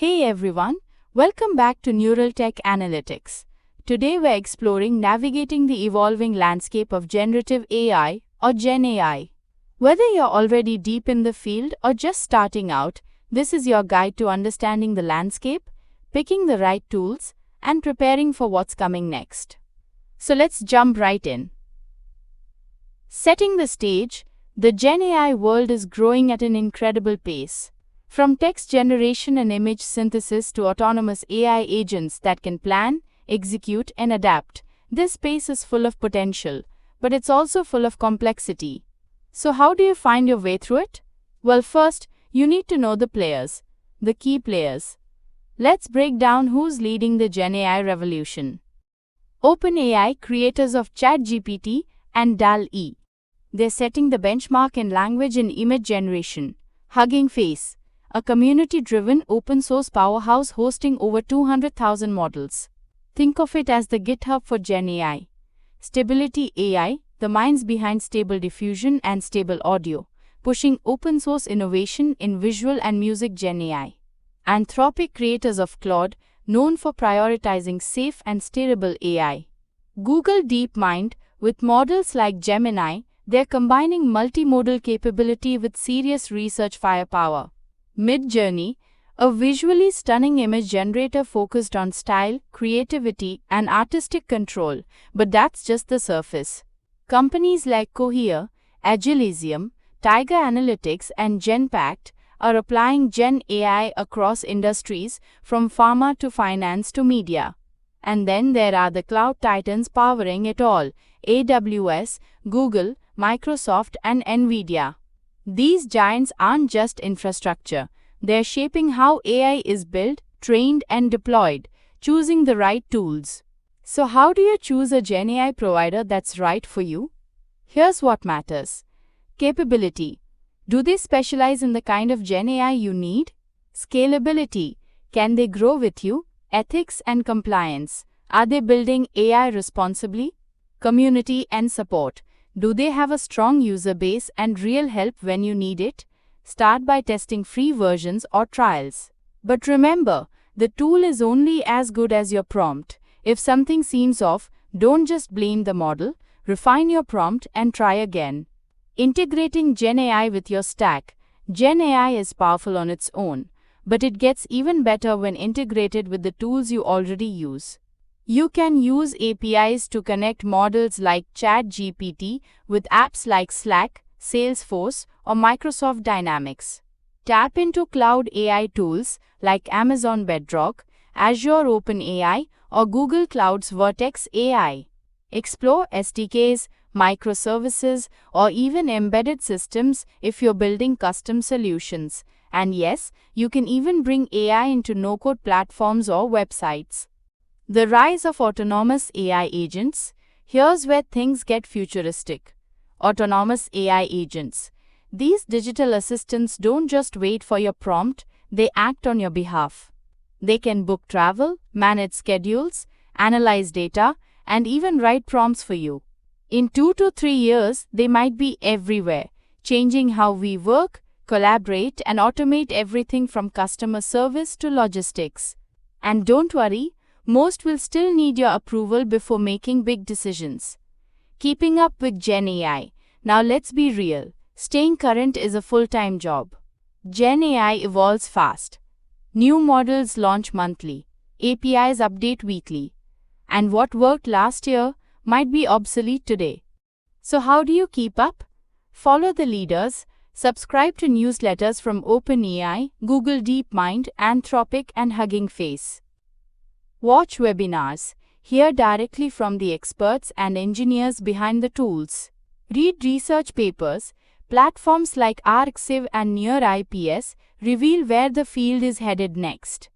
Hey everyone, welcome back to Neural Tech Analytics. Today we're exploring navigating the evolving landscape of generative AI or Gen AI. Whether you're already deep in the field or just starting out, this is your guide to understanding the landscape, picking the right tools, and preparing for what's coming next. So let's jump right in. Setting the stage, the Gen AI world is growing at an incredible pace. From text generation and image synthesis to autonomous AI agents that can plan, execute, and adapt, this space is full of potential, but it's also full of complexity. So how do you find your way through it? Well, first, you need to know the players, the key players. Let's break down who's leading the Gen AI revolution. OpenAI, creators of ChatGPT and DALL-E. They're setting the benchmark in language and image generation. Hugging Face, a community-driven open-source powerhouse hosting over 200,000 models. Think of it as the GitHub for Gen AI. Stability AI, the minds behind Stable Diffusion and Stable Audio, pushing open-source innovation in visual and music Gen AI. Anthropic, creators of Claude, known for prioritizing safe and stable AI. Google DeepMind, with models like Gemini, they're combining multimodal capability with serious research firepower. Midjourney, a visually stunning image generator focused on style, creativity, and artistic control, but that's just the surface. Companies like Cohere, Agilisium, Tiger Analytics, and Genpact are applying Gen AI across industries, from pharma to finance to media. And then there are the cloud titans powering it all: AWS, Google, Microsoft, and Nvidia. These giants aren't just infrastructure, they're shaping how AI is built, trained, and deployed, choosing the right tools. So how do you choose a Gen AI provider that's right for you? Here's what matters. Capability. Do they specialize in the kind of Gen AI you need? Scalability. Can they grow with you? Ethics and compliance. Are they building AI responsibly? Community and support. Do they have a strong user base and real help when you need it? Start by testing free versions or trials. But remember, the tool is only as good as your prompt. If something seems off, don't just blame the model, refine your prompt and try again. Integrating Gen AI with your stack. Gen AI is powerful on its own, but it gets even better when integrated with the tools you already use. You can use APIs to connect models like ChatGPT with apps like Slack, Salesforce, or Microsoft Dynamics. Tap into cloud AI tools like Amazon Bedrock, Azure OpenAI, or Google Cloud's Vertex AI. Explore SDKs, microservices, or even embedded systems if you're building custom solutions. And yes, you can even bring AI into no-code platforms or websites. The rise of autonomous AI agents. Here's where things get futuristic. Autonomous AI agents. These digital assistants don't just wait for your prompt, they act on your behalf. They can book travel, manage schedules, analyze data, and even write prompts for you. In 2 to 3 years, they might be everywhere, changing how we work, collaborate, and automate everything from customer service to logistics. And don't worry, most will still need your approval before making big decisions. Keeping up with Gen AI. Now let's be real. Staying current is a full-time job. Gen AI evolves fast. New models launch monthly. APIs update weekly. And what worked last year might be obsolete today. So how do you keep up? Follow the leaders. Subscribe to newsletters from OpenAI, Google DeepMind, Anthropic, and Hugging Face. Watch webinars. Hear directly from the experts and engineers behind the tools. Read research papers. Platforms like Arxiv and NeurIPS reveal where the field is headed next.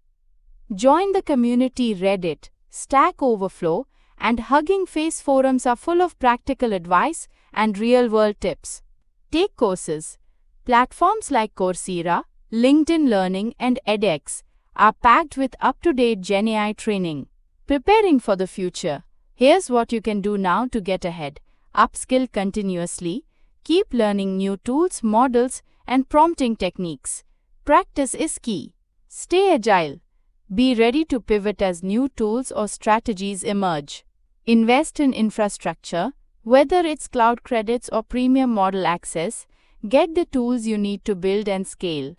Join the community. Reddit, Stack Overflow, and Hugging Face forums are full of practical advice and real-world tips. Take courses. Platforms like Coursera, LinkedIn Learning, and edX are packed with up-to-date Gen AI training. Preparing for the future. Here's what you can do now to get ahead. Upskill continuously. Keep learning new tools, models, and prompting techniques. Practice is key. Stay agile. Be ready to pivot as new tools or strategies emerge. Invest in infrastructure, whether it's cloud credits or premium model access. Get the tools you need to build and scale.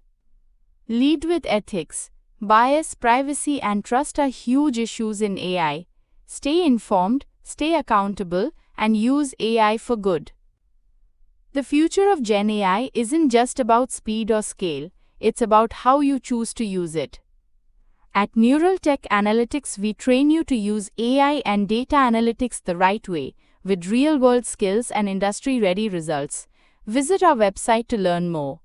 Lead with ethics. Bias, privacy, and trust are huge issues in AI. Stay informed, stay accountable, and use AI for good. The future of Gen AI isn't just about speed or scale, it's about how you choose to use it. At Neural Tech Analytics, we train you to use AI and data analytics the right way, with real-world skills and industry-ready results. Visit our website to learn more.